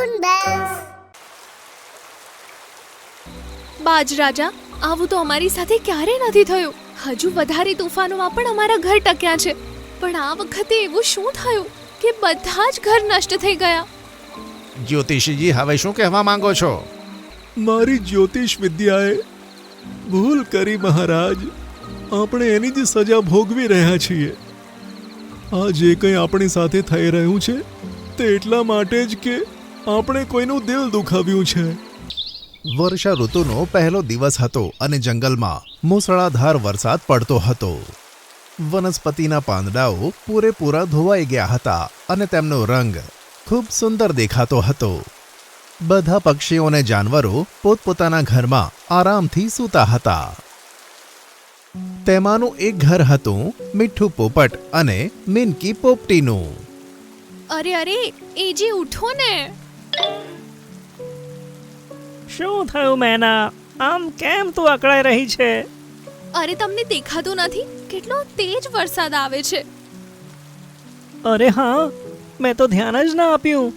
Toon Bells. બાજરાજા, આવું તો અમારી સાથે ક્યારે નથી થયું. હજુ વધારે તોફાનોમાં પણ અમારા ઘર ટક્યા છે, પણ આ વખતે એવું શું થયું કે બધા જ ઘર નષ્ટ થઈ ગયા? જ્યોતિષીજી, હવે શું કહેવા માંગો છો? મારી જ્યોતિષ વિદ્યાએ ભૂલ કરી મહારાજ. આપણે એની જ સજા ભોગવી રહ્યા છીએ. આ જે કંઈ આપણી સાથે થઈ રહ્યું છે તે એટલા માટે જ કે આપણે કોઈનું દિલ દુખાવ્યું છે. વર્ષા ઋતુનો પહેલો દિવસ હતો અને જંગલમાં મૂસળાધાર વરસાદ પડતો હતો. વનસ્પતિના પાંદડાઓ પૂરેપૂરા ધોવાઈ ગયા હતા અને તેમનો રંગ ખૂબ સુંદર દેખાતો હતો. બધા પક્ષીઓ અને જાનવરો પોતપોતાના ઘરમાં આરામથી સૂતા હતા. તેમાંનું એક ઘર હતું મીઠું પોપટ અને મિનકી પોપટીનું. અરે, એ જે ઉઠો ને! શું થયું મેના? આમ કેમ તું અકળાઈ રહી છે? અરે, તમને દેખાતું નથી કેટલો તેજ વરસાદ આવે છે? અરે હા, મેં તો ધ્યાન જ ના આપ્યું.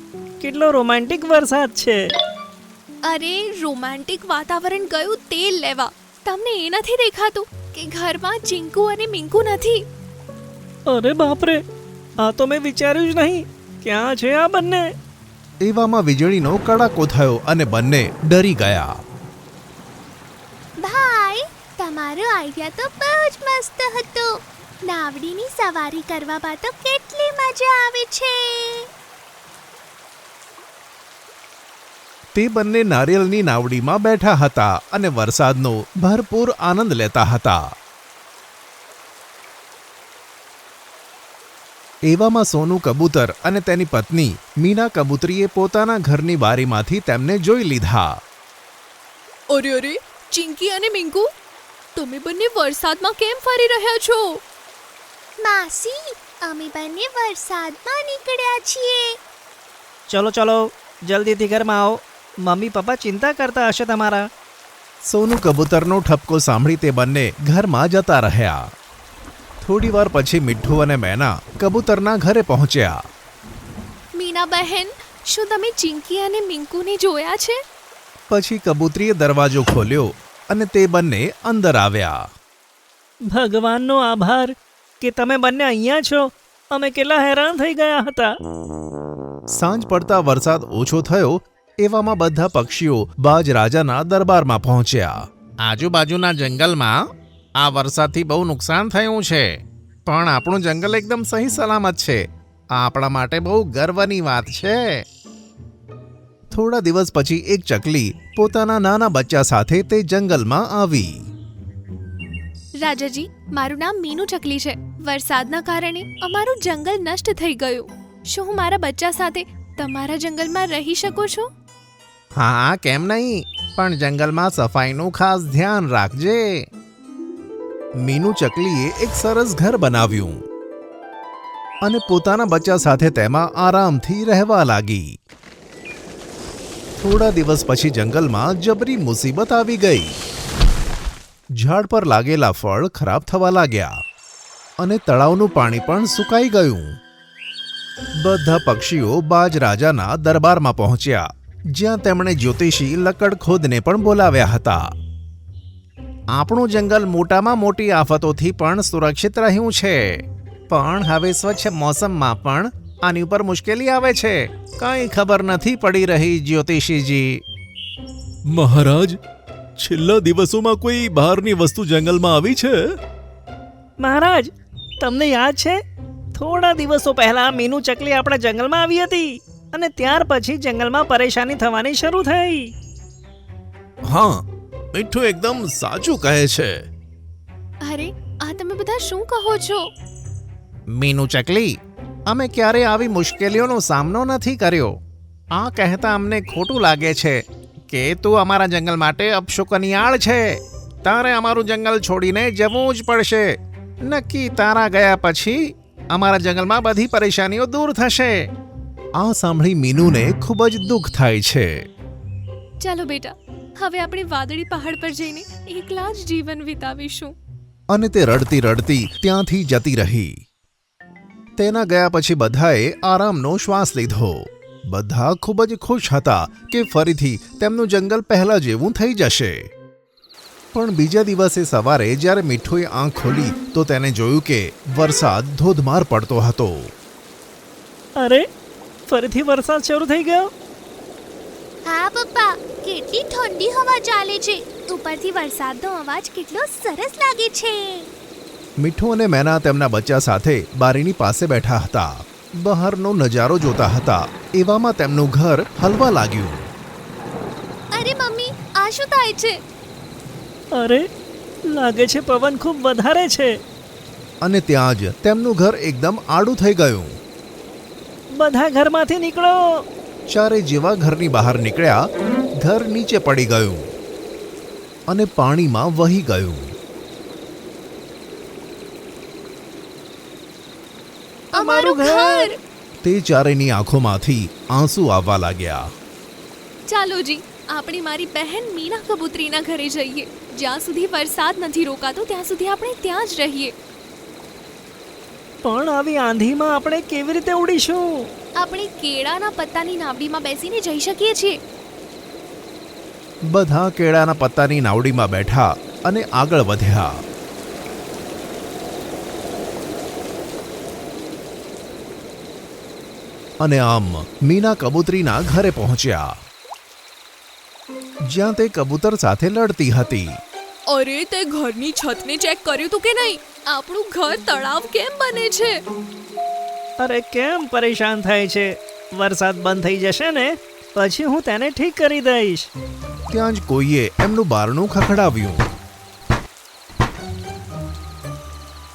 કેટલો રોમેન્ટિક વરસાદ છે. અરે, રોમેન્ટિક વાતાવરણ ગયું તેલ લેવા. તમને એ નથી દેખાતું કે ઘરમાં ચિંકુ અને મિંકુ નથી? અરે બાપરે, આ તો મેં વિચાર્યું જ નહીં. ક્યાં છે આ બંને? એવામાં વીજળીનો કડાકો થયો અને બંને ડરી ગયા. ભાઈ, તમારો આઈડિયા તો બહુ જ મસ્ત હતો. નાવડીની સવારી કરવામાં તો કેટલી મજા આવે છે. તે બંને નારિયેળની નાવડીમાં બેઠા હતા અને વરસાદનો ભરપૂર આનંદ લેતા હતા. એવામાં સોનું કબૂતર અને તેની પત્ની મીના કબૂતરીએ પોતાના ઘરની બારીમાંથી તેમને જોઈ લીધા. અરે, ચિંકી અને મિંકુ, તમે બંને વરસાદમાં કેમ ફરી રહ્યા છો? માસી, અમે બંને વરસાદમાં નીકળ્યા છીએ. ચલો જલ્દીથી ઘરમાં આવો. મમ્મી પપ્પા ચિંતા કરતા હશે તમારા. સોનું કબૂતરનો ઠપકો સાંભળી તે બંને ઘરમાં જતા રહ્યા. થોડી વાર પછી મીઠું અને મેના કબૂતરના ઘરે પહોંચ્યા. મીના બહેન, શું તમે ચિંકી અને મિંકુને જોયા છે? પછી કબૂતરીએ દરવાજો ખોલ્યો અને તે બંને અંદર આવ્યા. ભગવાનનો આભાર કે તમે બંને અહીંયા છો. અમે કેટલા હેરાન થઈ ગયા હતા. સાંજ પડતા વરસાદ ઓછો થયો. એવામાં બધા પક્ષીઓ બાજરાજાના દરબારમાં પહોંચ્યા. આજુબાજુના જંગલમાં આ વરસાદથી બહુ નુકસાન થયું છે, પણ આપણું જંગલ એકદમ સહી સલામત છે. આ આપણા માટે બહુ ગર્વની વાત છે. થોડા દિવસ પછી એક ચકલી પોતાના નાના બચ્ચા સાથે તે જંગલમાં આવી. રાજાજી, મારું નામ મીનુ ચકલી છે. વરસાદના કારણે અમારું જંગલ નષ્ટ થઈ ગયું. શું હું મારા બચ્ચા સાથે તમારા જંગલમાં રહી શકું છું? હા, કેમ નહીં, પણ જંગલમાં સફાઈનું ખાસ ધ્યાન રાખજે. મીનુ ચકલીએ એક સરસ ઘર બનાવ્યું અને પોતાના બચ્ચા સાથે તેમાં આરામથી રહેવા લાગી. થોડા દિવસ પછી જંગલમાં જબરી મુસીબત આવી ગઈ. ઝાડ પર લાગેલા ફળ ખરાબ થવા લાગ્યા અને તળાવનું પાણી પણ સુકાઈ ગયું. બધા પક્ષીઓ બાજરાજાના દરબારમાં પહોંચ્યા, જ્યાં તેમણે જ્યોતિષી લકડખોદને પણ બોલાવ્યા હતા. આપણું જંગલ મોટામાં મોટી આફતોથી પણ સુરક્ષિત રહ્યું છે, પણ હવે સ્વચ્છ મોસમમાં પણ આની ઉપર મુશ્કેલી આવે છે. કંઈ ખબર નથી પડી રહી જ્યોતિષીજી. મહારાજ, છેલ્લા દિવસોમાં કોઈ બહારની વસ્તુ જંગલમાં આવી છે? મહારાજ, તમને યાદ છે થોડા દિવસો પહેલા મીનુ ચકલી આપણા જંગલમાં આવી હતી અને ત્યાર પછી જંગલમાં પરેશાની થવાની શરૂ થઈ. હા, મીઠું એકદમ સાચું કહે છે. અરે, આ તમે બધા શું કહો છો? મીનુ ચકલી, અમે ક્યારે આવી મુશ્કેલીઓનો સામનો નથી કર્યો. આ કહેતા અમને ખોટું લાગે છે કે તું અમારા જંગલ માટે અપશુકનિયાળ છે. તારે અમારું જંગલ છોડીને જવું જ પડશે. નક્કી તારા ગયા પછી અમારા જંગલમાં બધી પરેશાનીઓ દૂર થશે. આ સાંભળી મીનુને ખૂબ જ દુઃખ થાય છે. ચાલો બેટા, હવે આપણે વાદળી પહાડ પર જઈને એકલા જ જીવન વિતાવીશું. અને તે રડતી રડતી ત્યાંથી જતી રહી. તેના ગયા પછી બધાએ આરામનો શ્વાસ લીધો. બધા ખૂબ જ ખુશ હતા કે ફરીથી તેમનું જંગલ પહેલા જેવું થઈ જશે. પણ બીજા દિવસે સવારે જ્યારે મીઠુએ આંખ ખોલી તો તેને જોયું કે વરસાદ ધોધમાર પડતો હતો. અરે ફરીથી વરસાદ શરૂ થઈ ગયો. હા પપ્પા, કેટલી ઠંડી હવા ચાલે છે. ઉપરથી વરસાદનો અવાજ કેટલો સરસ લાગે છે. મીઠું અને મેના તેમના બચ્ચા સાથે બારીની પાસે બેઠા હતા. બહારનો નજારો જોતા હતા. એવામાં તેમનું ઘર હલવા લાગ્યું. અરે મમ્મી, આ શું થાય છે? અરે લાગે છે પવન ખૂબ વધારે છે. અને ત્યાં જ તેમનું ઘર એકદમ આડું થઈ ગયું. બધા ઘરમાંથી નીકળો. ચારે જેવા ઘરની બહાર નીકળ્યા, ઘર નીચે પડી ગયું અને પાણીમાં વહી ગયું. અમારું ઘર! તે ચારેની આંખોમાંથી આંસુ આવવા લાગ્યા. ચાલો જી, આપણે મારી બહેન મીના કબૂતરીના ઘરે જઈએ. જ્યાં સુધી વરસાદ નથી રોકાતો ત્યાં સુધી આપણે ત્યાં જ રહીએ. પણ આવી આંધીમાં આપણે કેવી રીતે ઉડીશું? આપણે કેળાના પત્તાની નાવડીમાં બેસીને જઈ શકીએ છીએ. બધા કેળાના પત્તાની નાવડીમાં બેઠા અને આગળ વધ્યા. અને આમ મીના કબૂતરીના ઘરે પહોંચ્યા, જ્યાં તે કબૂતર સાથે લડતી હતી. અરે, તે ઘરની છતને ચેક કર્યું તું કે નહીં? આપણું ઘર તળાવ કેમ બને છે? અરે કેમ પરેશાન થાય છે? વરસાદ બંધ થઈ જશે ને પછી હું તેને ઠીક કરી દઈશ. ત્યાં જ કોઈએ એમનું બારણું ખખડાવ્યું.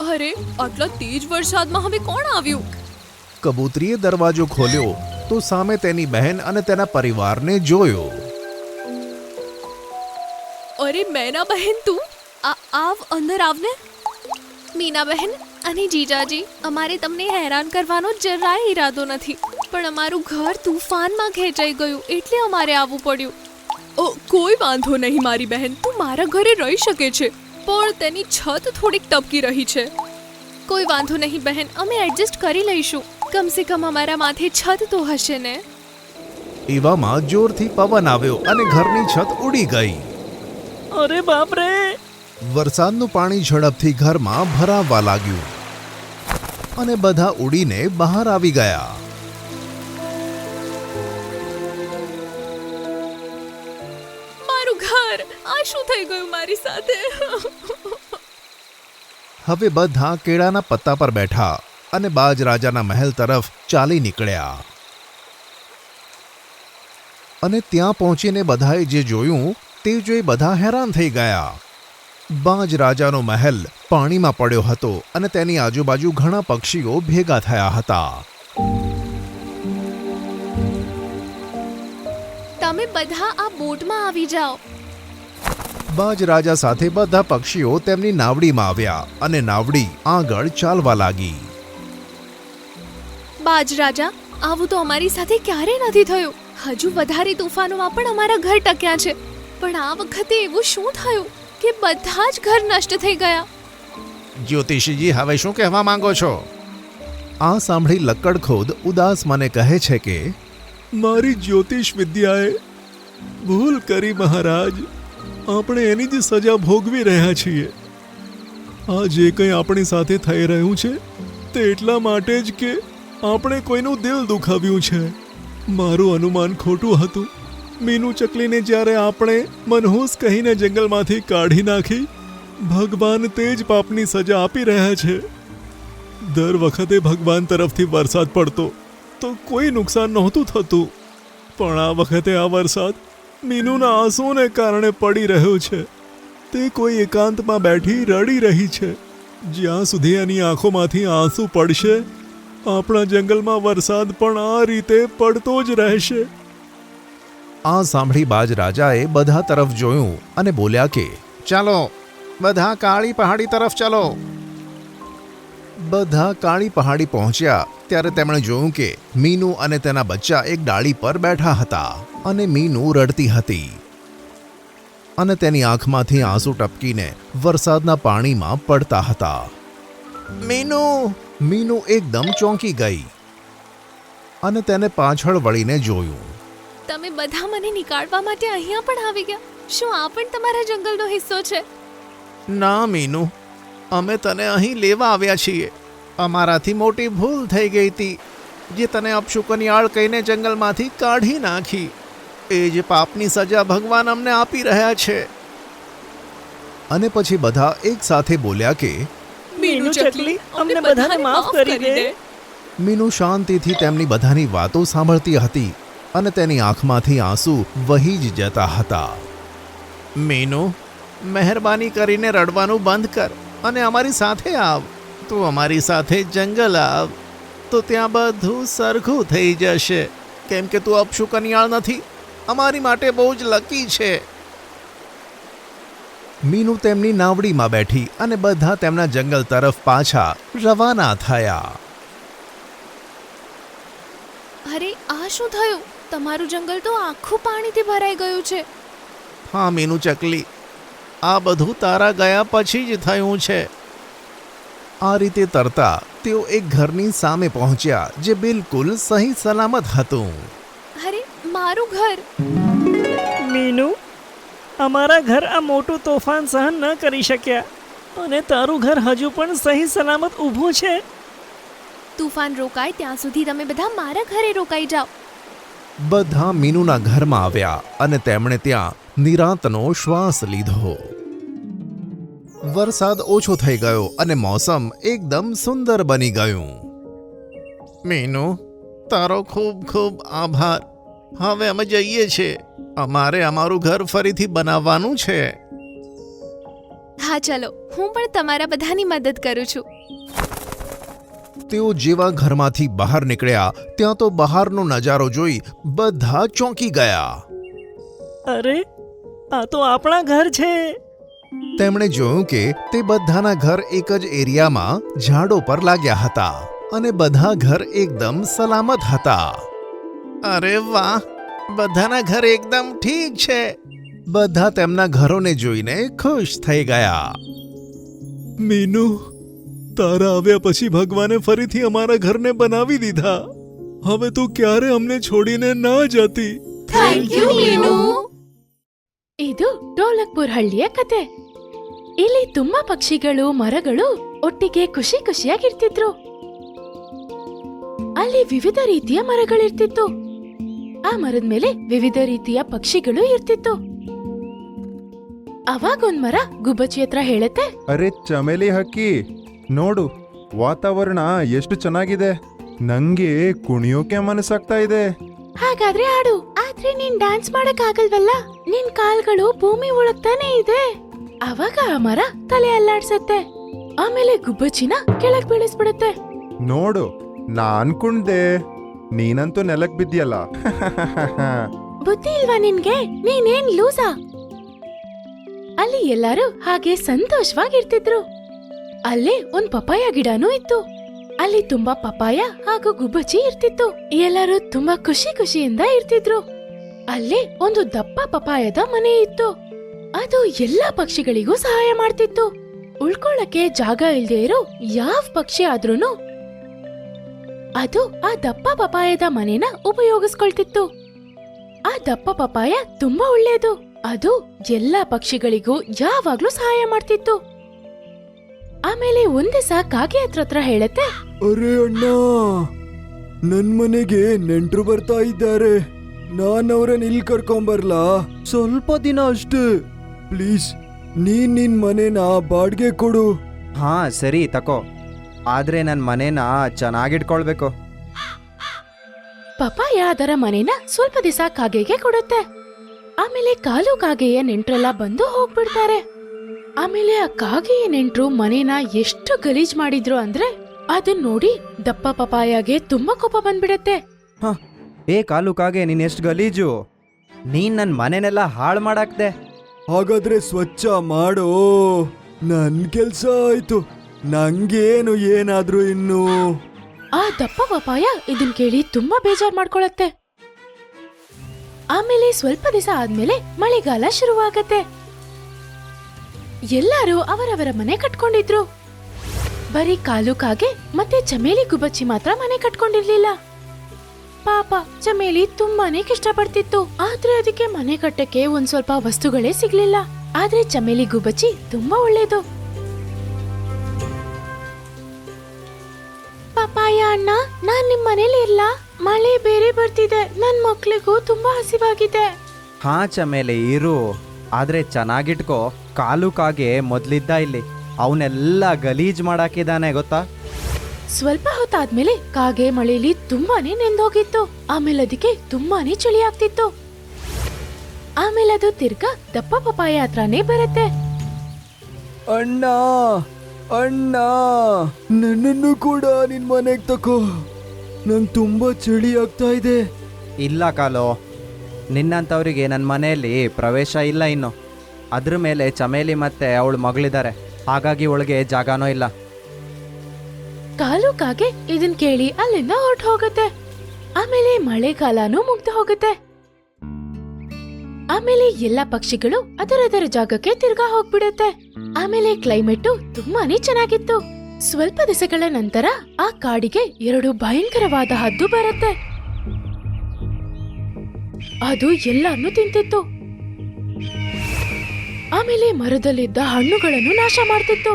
અરે, આટલા તેજ વરસાદમાં હવે કોણ આવ્યું? કબૂતરીએ દરવાજો ખોલ્યો તો સામે તેની બહેન અને તેના પરિવારને જોયો. અરે મેના બહેન, તું આવ, અંદર આવને. મીના બહેન અને જીજાજી, અમારે તમને હેરાન કરવાનો જરાય ઈરાદો નથી, પણ અમારું ઘર તુફાનમાં ખેંચાઈ ગયું એટલે અમારે આવવું પડ્યું. ઓ, કોઈ વાંધો નહીં મારી બહેન, તું મારા ઘરે રહી શકે છે, પણ તેની છત થોડીક ટપકી રહી છે. કોઈ વાંધો નહીં બહેન, અમે એડજસ્ટ કરી લઈશું. કમસે કમ અમારા માથે છત તો હશે ને. એવામાં જોરથી પવન આવ્યો અને ઘરની છત ઉડી ગઈ. અરે બાપ રે! વરસાદનું પાણી ઝડપથી ઘરમાં ભરાવા લાગ્યું અને બધા ઉડીને બહાર આવી ગયા. મારું ઘર! આ શું થઈ ગયું મારી સાથે? હવે બધા કેળાના પત્તા પર બેઠા અને બાજ રાજાના મહેલ તરફ ચાલી નીકળ્યા. અને ત્યાં પહોંચીને બધાએ જે જોયું તે જોઈ બધા હેરાન થઈ ગયા. બાજ રાજાનો મહેલ પાણીમાં પડ્યો હતો અને તેની આજુબાજુ ઘણા પક્ષીઓ ભેગા થયા હતા. તમે બધા આ બોટમાં આવી જાઓ. બાજ રાજા સાથે બધા પક્ષીઓ તેમની નાવડીમાં આવ્યા અને નાવડી આગળ ચાલવા લાગી. બાજ રાજા, આવું તો અમારી સાથે ક્યારેય નથી થયું. હજુ વધારે તોફાનોમાં પણ અમારા ઘર ટક્યા છે, પણ આ વખતે એવું શું થયું કે બધા જ ઘર નષ્ટ થઈ ગયા? જ્યોતિષીજી, હવે શું કહેવા માંગો છો? આ સાંભળી લક્કડખોદ ઉદાસ મને કહે છે કે મારી જ્યોતિષ વિદ્યાએ ભૂલ કરી મહારાજ. આપણે એની જ સજા ભોગવી રહ્યા છીએ. આ જે કંઈ આપણી સાથે થઈ રહ્યું છે તે એટલા માટે જ કે આપણે કોઈનું દિલ દુખાવ્યું છે. મારું અનુમાન ખોટું હતું. મીનુ ચકલીને જ્યારે આપણે મનહૂસ કહીને જંગલમાંથી કાઢી નાખી, ભગવાન તે જ પાપની સજા આપી રહ્યા છે. દર વખતે ભગવાન તરફથી વરસાદ પડતો તો કોઈ નુકસાન નહોતું થતું, પણ આ વખતે આ વરસાદ મીનુના આંસુઓને કારણે પડી રહ્યો છે. તે કોઈ એકાંતમાં બેઠી રડી રહી છે. જ્યાં સુધી એની આંખોમાંથી આંસુ પડશે, આપણા જંગલમાં વરસાદ પણ આ રીતે પડતો જ રહેશે. આ સાંભળી બાજ રાજાએ બધા તરફ જોયું અને બોલ્યા કે ચાલો બધા કાળી પહાડી તરફ ચાલો. બધા કાળી પહાડી પહોંચ્યા ત્યારે તેમણે જોયું કે મીનુ અને તેના બચ્ચા એક ડાળી પર બેઠા હતા અને મીનુ રડતી હતી અને તેની આંખમાંથી આંસુ ટપકીને વરસાદના પાણીમાં પડતા હતા. મીનુ! મીનુ એકદમ ચોંકી ગઈ. અને તેને પાછળ વળીને જોયું. તમે બધા મને નીકાળવા માટે અહીંયા પણ આવી ગયા. શું આ પણ તમારા જંગલનો હિસ્સો છે? ના મીનુ, અમે તને અહીં લેવા આવ્યા છીએ. અમારાથી મોટી ભૂલ થઈ ગઈ હતી, જે તને અપશુકનિયાળ કહીને જંગલમાંથી કાઢી નાખી. એ જ પાપની સજા ભગવાન અમને આપી રહ્યા છે. અને પછી બધા એક સાથે બોલ્યા કે મીનુ ચકલી અમને બધાને માફ કરી દે. મીનુ શાંતિથી તેમની બધાની વાતો સાંભળતી હતી અને તેની આંખમાંથી આંસુ વહી જ જતા હતા. મીનુ, મહેરબાની કરીને રડવાનું બંધ કર અને અમારી સાથે આવ. તું અમારી સાથે જંગલ આવ તો ત્યાં બધું સરખું થઈ જશે. કેમ કે તું અપશુકનિયાળ નથી, અમારી માટે બહુ જ લકી છે. મીનુ તેમની નાવડીમાં બેઠી અને બધા તેમના જંગલ તરફ પાછા રવાના થયા. અરે આ શું થયું? તમારું જંગલ તો આખું પાણીથી ભરાઈ ગયું છે. હા મીનુ ચકલી, આ બધું તારા ગયા પછી જ થયું છે. આ રીતે તરતા તેઓ એક ઘરની સામે પહોંચ્યા જે બિલકુલ સહી સલામત હતું. અરે મારું ઘર! મીનુ, અમારા ઘર આ મોટું તોફાન સહન ન કરી શક્યા અને તારું ઘર હજુ પણ સહી સલામત ઊભું છે. તુફાન રોકાય ત્યાં સુધી તમે બધા મારા ઘરે રોકાઈ જાઓ. બધા મીનુના ઘરમાં આવ્યા અને તેમણે ત્યાં નિરાંતનો શ્વાસ લીધો. વરસાદ ઓછો થઈ ગયો અને મોસમ એકદમ સુંદર બની ગયું. મીનુ, તારો ખૂબ ખૂબ આભાર. હવે અમે જઈએ છીએ. અમારે અમારું ઘર ફરીથી બનાવવાનું છે. હા ચલો, હું પણ તમારા બધાની મદદ કરું છું. તેઓ જેવા ઘરમાંથી બહાર નીકળ્યા ત્યાં તો બહારનો નજારો જોઈ બધા ચોંકી ગયા. અરે આ તો આપણા ઘર છે. તેમણે જોયું કે તે બધાના ઘર એક જ એરિયામાં ઝાડો પર લાગ્યા હતા અને બધા ઘર એકદમ સલામત હતા. અરે વાહ, બધાના ઘર એકદમ ઠીક છે. બધા તેમના ઘરોને જોઈને ખુશ થઈ ગયા. મીનુ, તારા આવ્યા પછી ભગવાને ફરીથી અમારા ઘરને બનાવી દીધા. હવે તું ક્યારે અમને છોડીને ના જતી. ಥ್ಯಾಂಕ್ ಯು ಮೀನು. ಇದು ಡೋಲಕ್ಪುರ್ ಹಳ್ಳಿಯ ಕತೆ. ಇಲ್ಲಿ ತುಂಬಾ ಪಕ್ಷಿಗಳು ಮರಗಳು ಒಟ್ಟಿಗೆ ಖುಷಿ ಖುಷಿಯಾಗಿರ್ತಿದ್ರು. ಅಲ್ಲಿ ವಿವಿಧ ರೀತಿಯ ಮರಗಳಿರ್ತಿತ್ತು. ಆ ಮರದ ಮೇಲೆ ವಿವಿಧ ರೀತಿಯ ಪಕ್ಷಿಗಳು ಇರ್ತಿತ್ತು. ಅವಾಗೊಂದ್ ಮರ ಗುಬ್ಬಚ್ಚಿ ಹತ್ರ ಹೇಳುತ್ತೆ, ಅರೆ ಚಮೇಲಿ ಹಕ್ಕಿ, ನೋಡು ವಾತಾವರಣ ಎಷ್ಟು ಚೆನ್ನಾಗಿದೆ. ನಂಗೆ ಕುಣಿಯೋಕೆ ಮನಸ್ಸಾಗ್ತಾ ಇದೆ. ಹಾಗಾದ್ರೆ ಆಡು. ಆದ್ರೆ ನೀನ್ ಡ್ಯಾನ್ಸ್ ಮಾಡಕ್ ಆಗಲ್ವಲ್ಲ, ನಿನ್ ಕಾಲ್ಗಳು ಭೂಮಿ ಒಳಗ್ತಾನೆ ಇದೆ. ಅವಾಗ ಆ ಮರ ತಲೆ ಅಲ್ಲಾಡ್ಸತ್ತೆ. ಆಮೇಲೆ ಗುಬ್ಬಚ್ಚಿನ ಕೆಳಗ್ ಬೀಳಿಸ್ಬಿಡುತ್ತೆ. ನೋಡು, ನಾನ್ ಕುಣ್ದೆ, ನೀನಂತೂ ನೆಲಕ್ ಬಿದ್ಯಲ್ಲ. ಬುದ್ಧಿ ಇಲ್ವಾ ನಿನ್ಗೆ? ನೀನೇನ್ ಲೂಸಾ? ಅಲ್ಲಿ ಎಲ್ಲರೂ ಹಾಗೆ ಸಂತೋಷವಾಗಿರ್ತಿದ್ರು. ಅಲ್ಲೇ ಒಂದ್ ಪಪಾಯ ಗಿಡನೂ ಇತ್ತು. ಅಲ್ಲಿ ತುಂಬಾ ಪಪಾಯ ಹಾಗೂ ಗುಬ್ಬಚ್ಚಿ ಇರ್ತಿತ್ತು. ಎಲ್ಲರೂ ತುಂಬಾ ಖುಷಿ ಖುಷಿಯಿಂದ ಇರ್ತಿದ್ರು. ಅಲ್ಲೇ ಒಂದು ದಪ್ಪ ಪಪಾಯದ ಮನೆ ಇತ್ತು. ಅದು ಎಲ್ಲಾ ಪಕ್ಷಿಗಳಿಗೂ ಸಹಾಯ ಮಾಡ್ತಿತ್ತು. ಉಳ್ಕೊಳ್ಳಕ್ಕೆ ಜಾಗ ಇಲ್ದೇ ಇರೋ ಯಾವ ಪಕ್ಷಿ ಆದ್ರೂನು ಅದು ಆ ದಪ್ಪ ಪಪಾಯದ ಮನೆನ ಉಪಯೋಗಿಸ್ಕೊಳ್ತಿತ್ತು. ಆ ದಪ್ಪ ಪಪಾಯ ತುಂಬಾ ಒಳ್ಳೇದು. ಅದು ಎಲ್ಲಾ ಪಕ್ಷಿಗಳಿಗೂ ಯಾವಾಗ್ಲೂ ಸಹಾಯ ಮಾಡ್ತಿತ್ತು. ಆಮೇಲೆ ಒಂದಿವಸ ಕಾಗೆ ಹತ್ರ ಹೇಳತ್ತೆ, ಅರೆ ಅಣ್ಣ, ನನ್ ಮನೆಗೆ ನೆಂಟ್ರು ಬರ್ತಾ ಇದ್ದಾರೆ. ನಾನ್ ಅವ್ರನ್ನ ಇಲ್ಲಿ ಕರ್ಕೊಂಬರ್ಲಾ? ಸ್ವಲ್ಪ ದಿನ ಅಷ್ಟೇ. ಪ್ಲೀಸ್, ನೀನ್ ನಿನ್ ಮನೆನ ಬಾಡ್ಗೆ ಕೊಡು. ಹಾ ಸರಿ ತಕೋ, ಆದ್ರೆ ನನ್ನ ಮನೇನ ಚೆನ್ನಾಗಿಟ್ಕೊಳ್ಬೇಕು. ಪಪಾಯ ಅದರ ಮನೆನ ಸ್ವಲ್ಪ ದಿವಸ ಕಾಗೆಗೆ ಕೊಡುತ್ತೆ. ಆಮೇಲೆ ಕಾಲು ಕಾಗೆಯ ನೆಂಟ್ರೆಲ್ಲ ಬಂದು ಹೋಗ್ಬಿಡ್ತಾರೆ. ಆಮೇಲೆ ಆ ಕಾಗೆಯ ನೆಂಟ್ರು ಮನೇನ ಎಷ್ಟು ಗಲೀಜ್ ಮಾಡಿದ್ರು ಅಂದ್ರೆ ಅದನ್ ನೋಡಿ ದಪ್ಪ ಪಪಾಯಗೆ ತುಂಬಾ ಕೋಪ ಬಂದ್ಬಿಡತ್ತೆ. ಏ ಕಾಲು ಕಾಗೆ, ನೀನ್ ಎಷ್ಟು ಗಲೀಜು! ನೀನ್ ನನ್ನ ಮನೆನೆಲ್ಲ ಹಾಳು ಮಾಡಾಕ್ದೆ. ಹಾಗಾದ್ರೆ ಸ್ವಚ್ಛ ಮಾಡೋ. ನನ್ ಕೆಲ್ಸ ಆಯ್ತು. ನಂಗೇನು ಏನಾದ್ರೂ ಇನ್ನು. ಆ ದಪ್ಪ ಪಪಾಯ ಇದನ್ ಕೇಳಿ ತುಂಬಾ ಬೇಜಾರ್ ಮಾಡ್ಕೊಳತ್ತೆ. ಆಮೇಲೆ ಸ್ವಲ್ಪ ದಿವಸ ಆದ್ಮೇಲೆ ಮಳೆಗಾಲ ಶುರುವಾಗತ್ತೆ. ಎಲ್ಲರೂ ಅವರವರ ಮನೆ ಕಟ್ಕೊಂಡಿದ್ರು. ಬರೀ ಕಾಲು ಕಾಗೆ ಮತ್ತೆ ಚಮೇಲಿ ಗುಬ್ಬಚ್ಚಿ ಮಾತ್ರ ಮನೆ ಕಟ್ಕೊಂಡಿರ್ಲಿಲ್ಲ. ಪಾಪ ಚಮೇಲಿ ತುಂಬಾನೇ ಕಷ್ಟಪಡ್ತಿತ್ತು. ಆದ್ರೆ ಅದಕ್ಕೆ ಮನೆ ಕಟ್ಟಕ್ಕೆ ಒಂದ್ ಸ್ವಲ್ಪ ವಸ್ತುಗಳೇ ಸಿಗ್ಲಿಲ್ಲ. ಆದ್ರೆ ಚಮೇಲಿ ಗುಬ್ಬಚ್ಚಿ ತುಂಬಾ ಒಳ್ಳೇದು. ಪಪಾಯ ಅಣ್ಣ, ನಾನ್ ನಿಮ್ ಮನೇಲಿ ಇರ್ಲಾ? ಮಳೆ ಬೇರೆ ಬರ್ತಿದೆ, ನನ್ ಮಕ್ಳಿಗೂ ತುಂಬಾ ಹಸಿವಾಗಿದೆ. ಹಾ ಚಮೇಲಿ ಇರು, ಆದ್ರೆ ಚೆನ್ನಾಗಿಟ್ಕೋ. ಕಾಲು ಕಾಗೆ ಮೊದ್ಲಿದ್ದ ಇಲ್ಲಿ, ಅವನ್ನೆಲ್ಲ ಗಲೀಜ್ ಮಾಡಾಕಿದಾನೆ ಗೊತ್ತಾ. ಸ್ವಲ್ಪ ಹೊತ್ತಾದ್ಮೇಲೆ ಕಾಗೆ ಮಳೆಯಲ್ಲಿ ತುಂಬಾನೇ ನೆಂದೋಗಿತ್ತು. ಆಮೇಲೆ ಅದಕ್ಕೆ ತುಂಬಾನೇ ಚಳಿ ಆಗ್ತಿತ್ತು. ಆಮೇಲೆ ಅದು ತಿರ್ಗಾ ದಪ್ಪ ಪಪಾಯ ಹತ್ರನೇ ಬರುತ್ತೆ. ಅಣ್ಣ ಅಣ್ಣ, ನನ್ನನ್ನು ಕೂಡ ನಿನ್ ಮನೆಗ್ ತಕೋ, ನಂಗೆ ತುಂಬಾ ಚಳಿ ಆಗ್ತಾ ಇದೆ. ಇಲ್ಲ ಕಾಲು, ನಿನ್ನಂಥವ್ರಿಗೆ ನನ್ನ ಮನೆಯಲ್ಲಿ ಪ್ರವೇಶ ಇಲ್ಲ ಇನ್ನು. ಅದ್ರ ಮೇಲೆ ಚಮೇಲಿ ಮತ್ತೆ ಅವಳು ಮಗಳಿದ್ದಾರೆ, ಹಾಗಾಗಿ ಒಳಗೆ ಜಾಗನೂ ಇಲ್ಲ. ಕಾಲು ಕಾಗೆ ಇದನ್ ಕೇಳಿ ಅಲ್ಲಿಂದ ಹೊರಟು ಹೋಗುತ್ತೆ. ಆಮೇಲೆ ಮಳೆಗಾಲನೂ ಮುಗ್ದು ಹೋಗುತ್ತೆ. ಆಮೇಲೆ ಎಲ್ಲಾ ಪಕ್ಷಿಗಳು ಅದರದರ ಜಾಗಕ್ಕೆ ತಿರ್ಗಾ ಹೋಗ್ಬಿಡುತ್ತೆ. ಆಮೇಲೆ ಕ್ಲೈಮೇಟು ತುಂಬಾನೇ ಚೆನ್ನಾಗಿತ್ತು. ಸ್ವಲ್ಪ ದಿವಸಗಳ ನಂತರ ಆ ಕಾಡಿಗೆ 2 ಭಯಂಕರವಾದ ಹದ್ದು ಬರುತ್ತೆ. ಅದು ಎಲ್ಲಾರ್ನೂ ತಿಂತಿತ್ತು. ಆಮೇಲೆ ಮರದಲ್ಲಿದ್ದ ಹಣ್ಣುಗಳನ್ನು ನಾಶ ಮಾಡ್ತಿತ್ತು.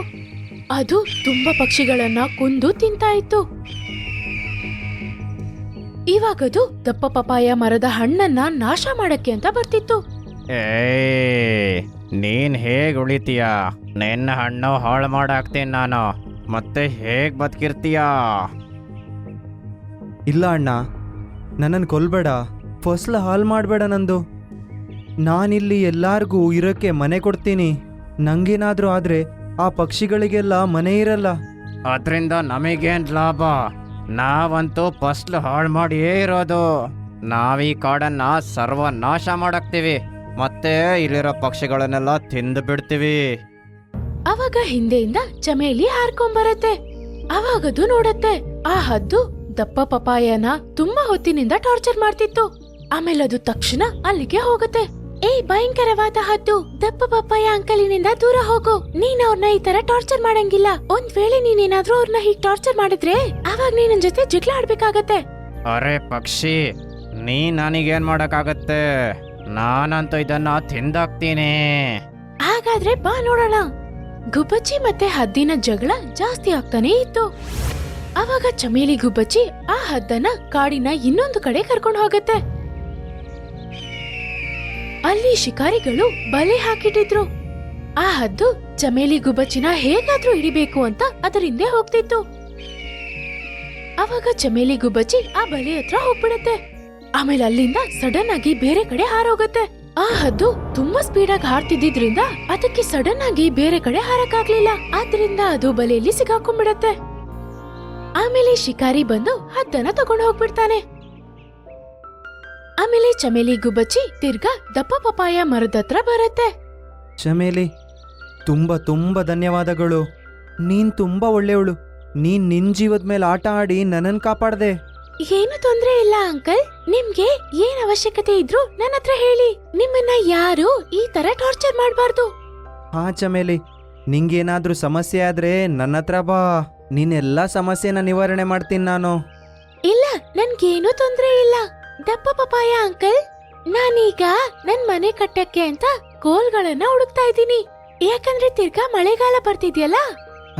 ಅದು ತುಂಬಾ ಪಕ್ಷಿಗಳನ್ನ ಕೊಂದು ತಿಂತಾ ಇತ್ತು. ಇವಾಗದು ದಪ್ಪ ಪಪಾಯ ಮರದ ಹಣ್ಣನ್ನ ನಾಶ ಮಾಡಕ್ಕೆ ಅಂತ ಬರ್ತಿತ್ತು. ನೀನ್ ಹೇಗ್ ಉಳಿತೀಯ? ನಿನ್ನ ಹಣ್ಣು ಹಾಳು ಮಾಡಾಕ್ತೀನಿ ನಾನು, ಮತ್ತೆ ಹೇಗ್ ಬದುಕಿರ್ತೀಯ? ಇಲ್ಲ ಅಣ್ಣ, ನನ್ನನ್ನು ಕೊಲ್ಬೇಡ, ಫಸಲು ಹಾಳು ಮಾಡಬೇಡ ನಂದು. ನಾನಿಲ್ಲಿ ಎಲ್ಲಾರ್ಗೂ ಇರೋಕ್ಕೆ ಮನೆ ಕೊಡ್ತೀನಿ. ನಂಗೇನಾದ್ರೂ ಆದ್ರೆ ಆ ಪಕ್ಷಿಗಳಿಗೆಲ್ಲ ಮನೆ ಇರಲ್ಲ. ಅದರಿಂದ ನಮಗೇನ್ ಲಾಭ? ನಾವಂತೂ ಫಸ್ಲು ಹಾಳು ಮಾಡಿಯೇ ಇರೋದು. ನಾವೀ ಕಾಡನ್ನ ಸರ್ವನಾಶ ಮಾಡಾಕ್ತೀವಿ, ಮತ್ತೆ ಇಲ್ಲಿರೋ ಪಕ್ಷಿಗಳನ್ನೆಲ್ಲ ತಿಂದು ಬಿಡ್ತೀವಿ. ಅವಾಗ ಹಿಂದೆಯಿಂದ ಚಮೇಲಿ ಹಾರ್ಕೊಂಬರತ್ತೆ. ಅವಾಗದು ನೋಡತ್ತೆ ಆ ಹದ್ದು ದಪ್ಪ ಪಪಾಯನ ತುಂಬಾ ಹೊತ್ತಿನಿಂದ ಟಾರ್ಚರ್ ಮಾಡ್ತಿತ್ತು. ಆಮೇಲೆ ಅದು ತಕ್ಷಣ ಅಲ್ಲಿಗೆ ಹೋಗುತ್ತೆ. ಏ ಭಯಂಕರವಾದ ಹದ್ದು, ದಪ್ಪ ಪಪ್ಪಾಯ ಅಂಕಲಿನಿಂದ ದೂರ ಹೋಗು. ನೀನ್ ಅವ್ರನ್ನ ಈ ತರ ಟಾರ್ಚರ್ ಮಾಡಂಗಿಲ್ಲ. ಒಂದ್ ವೇಳೆ ನೀನೇನಾದ್ರೂ ಅವ್ರನ್ನ ಹೀಗ್ ಟಾರ್ಚರ್ ಮಾಡಿದ್ರೆ ಅವಾಗ ನೀನ್ ನನ್ ಜೊತೆ ಜಗಳ ಆಡ್ಬೇಕಾಗತ್ತೆ. ಅರೆ ಪಕ್ಷಿ, ನೀ ನನಗೇನ್ ಮಾಡಕ್ಕಾಗತ್ತೆ? ನಾನಂತೂ ಇದನ್ನ ತಿಂದಾಕ್ತೀನಿ. ಹಾಗಾದ್ರೆ ಬಾ ನೋಡೋಣ. ಗುಬ್ಬಚ್ಚಿ ಮತ್ತೆ ಹದ್ದಿನ ಜಗಳ ಜಾಸ್ತಿ ಆಗ್ತಾನೆ ಇತ್ತು. ಅವಾಗ ಚಮೇಲಿ ಗುಬ್ಬಚ್ಚಿ ಆ ಹದ್ದನ್ನ ಕಾಡಿನ ಇನ್ನೊಂದು ಕಡೆ ಕರ್ಕೊಂಡು ಹೋಗತ್ತೆ. ಅಲ್ಲಿ ಶಿಕಾರಿಗಳು ಬಲೆ ಹಾಕಿಟ್ಟಿದ್ರು. ಆ ಹದ್ದು ಚಮೇಲಿ ಗುಬ್ಬಚ್ಚಿನ ಹೇಗಾದ್ರೂ ಹಿಡಿಬೇಕು ಅಂತ ಅದರ ಹಿಂದೆ ಹೋಗ್ತಿತ್ತು. ಅವಾಗ ಚಮೇಲಿ ಗುಬ್ಬಚ್ಚಿ ಆ ಬಲೆ ಹತ್ರ ಹೋಗ್ಬಿಡತ್ತೆ. ಆಮೇಲೆ ಅಲ್ಲಿಂದ ಸಡನ್ ಆಗಿ ಬೇರೆ ಕಡೆ ಹಾರೋಗತ್ತೆ. ಆ ಹದ್ದು ತುಂಬಾ ಸ್ಪೀಡಾಗಿ ಹಾರ್ತಿದ್ದಿದ್ರಿಂದ ಅದಕ್ಕೆ ಸಡನ್ ಆಗಿ ಬೇರೆ ಕಡೆ ಹಾರಕ್ಕಾಗ್ಲಿಲ್ಲ. ಆದ್ರಿಂದ ಅದು ಬಲೆಯಲ್ಲಿ ಸಿಗಾಕೊಂಡ್ಬಿಡತ್ತೆ. ಆಮೇಲೆ ಶಿಕಾರಿ ಬಂದು ಹದ್ದನ್ನ ತಗೊಂಡು ಹೋಗ್ಬಿಡ್ತಾನೆ. ಆಮೇಲೆ ಚಮೇಲಿ ಗುಬ್ಬಚ್ಚಿ ತಿರ್ಗಾ ದಪ್ಪ ಪಪಾಯ ಮರದ ಹತ್ರ ಬರತ್ತೆ. ಚಮೇಲಿ, ತುಂಬ ಧನ್ಯವಾದಗಳು. ನೀನ್ ತುಂಬಾ ಒಳ್ಳೆಯವಳು. ನೀನ್ ನಿನ್ ಜೀವದ ಮೇಲೆ ಆಟ ಆಡಿ ನನ್ನನ್ನು ಕಾಪಾಡ್ದೆ. ಏನು ತೊಂದ್ರೆ ಇಲ್ಲ ಅಂಕಲ್. ನಿಮ್ಗೆ ಏನ್ ಅವಶ್ಯಕತೆ ಇದ್ರು ನನ್ನ ಹತ್ರ ಹೇಳಿ. ನಿಮ್ಮನ್ನ ಯಾರು ಈ ತರ ಟಾರ್ಚರ್ ಮಾಡಬಾರ್ದು. ಹಾ ಚಮೇಲಿ, ನಿಂಗೇನಾದ್ರೂ ಸಮಸ್ಯೆ ಆದ್ರೆ ನನ್ನ ಹತ್ರ ಬಾ. ನೀನೆಲ್ಲಾ ಸಮಸ್ಯೆನ ನಿವಾರಣೆ ಮಾಡ್ತೀನಿ ನಾನು. ಇಲ್ಲ, ನನ್ಗೇನು ತೊಂದ್ರೆ ಇಲ್ಲ. ದಪ್ಪ ಪಪಾಯ ಅಂಕಲ್, ನಾನೀಗ ನನ್ ಮನೆ ಕಟ್ಟಕ್ಕೆ ಅಂತ ಕೋಲ್ಗಳನ್ನ ಹುಡುಕ್ತಾ ಇದ್ದೀನಿ. ಯಾಕಂದ್ರೆ ತಿರ್ಗಾ ಮಳೆಗಾಲ ಬರ್ತಿದ್ಯಲ್ಲ.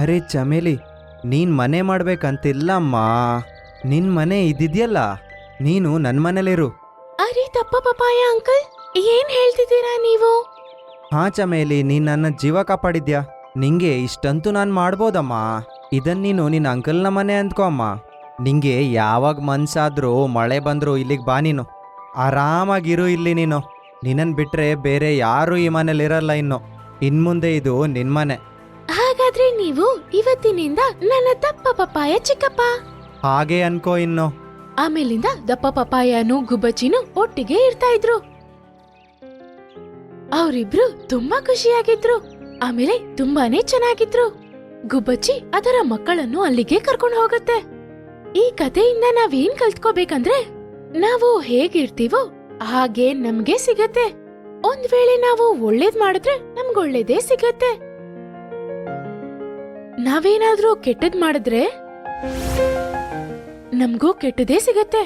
ಅರೆ ಚಮೇಲಿ, ನೀನ್ ಮನೆ ಮಾಡ್ಬೇಕಂತಿಲ್ಲಮ್ಮ. ನಿನ್ ಮನೆ ಇದ್ದಿದ್ಯಲ್ಲ, ನೀನು ನನ್ ಮನೇಲಿರು. ಅರೆ ದಪ್ಪ ಪಪಾಯ ಅಂಕಲ್, ಏನ್ ಹೇಳ್ತಿದ್ದೀರಾ ನೀವು? ಹಾ ಚಮೇಲಿ, ನೀನ್ ನನ್ನ ಜೀವ ಕಾಪಾಡಿದ್ಯಾ. ನಿಂಗೆ ಇಷ್ಟಂತೂ ನಾನು ಮಾಡ್ಬೋದಮ್ಮ. ಇದನ್ ನೀನು ನಿನ್ನ ಅಂಕಲ್ನ ಮನೆ ಅಂದ್ಕೋ ಅಮ್ಮ. ನಿಂಗೆ ಯಾವಾಗ ಮನ್ಸಾದ್ರೂ ಮಳೆ ಬಂದ್ರು ಇಲ್ಲಿಗೆ ಬಾ. ನೀನು ಆರಾಮಾಗಿರು ಇಲ್ಲಿ. ನೀನು ನಿನ್ನನ್ ಬಿಟ್ರೆ ಬೇರೆ ಯಾರು ಈ ಮನೇಲಿರಲ್ಲ. ಇನ್ಮುಂದೆ ಇದು ನಿನ್ ಮನೆ. ಹಾಗಾದ್ರೆ ನೀವು ಇವತ್ತಿನಿಂದ ನನ್ನ ದಪ್ಪ ಪಪಾಯ ಚಿಕ್ಕಪ್ಪ ಹಾಗೆ ಅನ್ಕೋ ಇನ್ನು. ಆಮೇಲಿಂದ ದಪ್ಪ ಪಪಾಯನು ಗುಬ್ಬಚ್ಚಿನೂ ಒಟ್ಟಿಗೆ ಇರ್ತಾ ಇದ್ರು. ಅವರಿಬ್ರು ತುಂಬಾ ಖುಷಿಯಾಗಿದ್ರು. ಆಮೇಲೆ ತುಂಬಾನೇ ಚೆನ್ನಾಗಿದ್ರು. ಗುಬ್ಬಚ್ಚಿ ಅದರ ಮಕ್ಕಳನ್ನು ಅಲ್ಲಿಗೆ ಕರ್ಕೊಂಡು ಹೋಗುತ್ತೆ. ಈ ಕಥೆಯಿಂದ ನಾವೇನ್ ಕಲ್ತ್ಕೋಬೇಕಂದ್ರೆ, ನಾವು ಹೇಗಿರ್ತೀವೋ ಹಾಗೆ ನಮ್ಗೆ ಸಿಗತ್ತೆ. ಒಂದ್ ವೇಳೆ ನಾವು ಒಳ್ಳೇದ್ ಮಾಡಿದ್ರೆ ನಮ್ಗೊಳ್ಳೇದೇ ಸಿಗತ್ತೆ. ನಾವೇನಾದ್ರೂ ಕೆಟ್ಟದ್ ಮಾಡಿದ್ರೆ ನಮ್ಗೂ ಕೆಟ್ಟದೇ ಸಿಗತ್ತೆ.